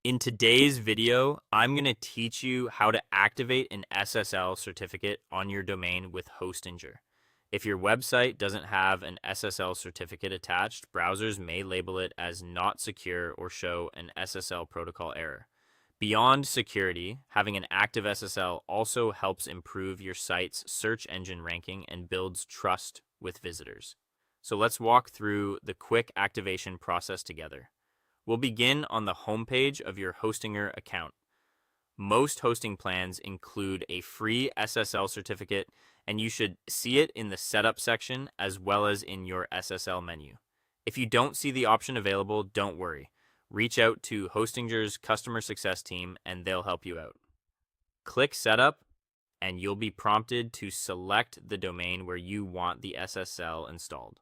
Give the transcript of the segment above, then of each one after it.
In today's video, I'm going to teach you how to activate an SSL certificate on your domain with Hostinger. If your website doesn't have an SSL certificate attached, browsers may label it as not secure or show an SSL protocol error. Beyond security, having an active SSL also helps improve your site's search engine ranking and builds trust with visitors. So let's walk through the quick activation process together. We'll begin on the homepage of your Hostinger account. Most hosting plans include a free SSL certificate, and you should see it in the setup section as well as in your SSL menu. If you don't see the option available, don't worry. Reach out to Hostinger's customer success team and they'll help you out. Click Setup, and you'll be prompted to select the domain where you want the SSL installed.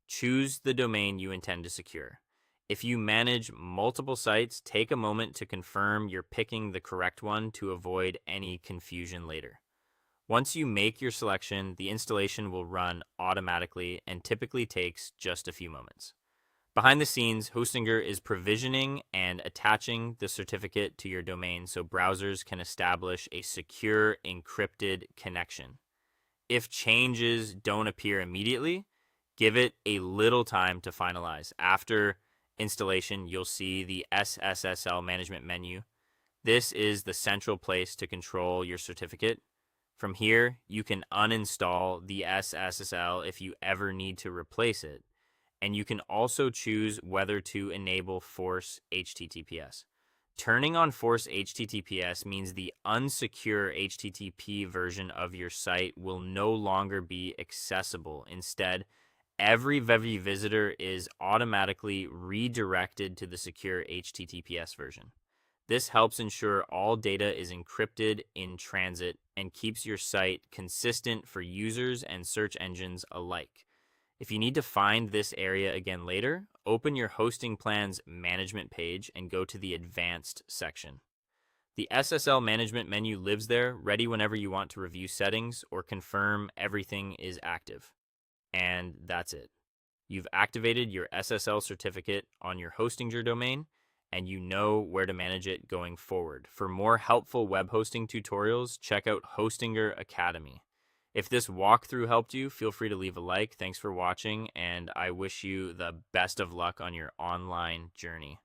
Choose the domain you intend to secure. If you manage multiple sites, take a moment to confirm you're picking the correct one to avoid any confusion later. Once you make your selection, the installation will run automatically and typically takes just a few moments. Behind the scenes, Hostinger is provisioning and attaching the certificate to your domain so browsers can establish a secure, encrypted connection. If changes don't appear immediately, give it a little time to finalize. After installation, you'll see the SSL management menu. This is the central place to control your certificate. From here, you can uninstall the SSL if you ever need to replace it. And you can also choose whether to enable Force HTTPS. Turning on Force HTTPS means the unsecure HTTP version of your site will no longer be accessible. Instead, every visitor is automatically redirected to the secure HTTPS version. This helps ensure all data is encrypted in transit and keeps your site consistent for users and search engines alike. If you need to find this area again later, open your hosting plan's management page and go to the advanced section. The SSL management menu lives there, ready whenever you want to review settings or confirm everything is active. And that's it. You've activated your SSL certificate on your Hostinger domain, and you know where to manage it going forward. For more helpful web hosting tutorials, check out Hostinger Academy. If this walkthrough helped you, feel free to leave a like. Thanks for watching, and I wish you the best of luck on your online journey.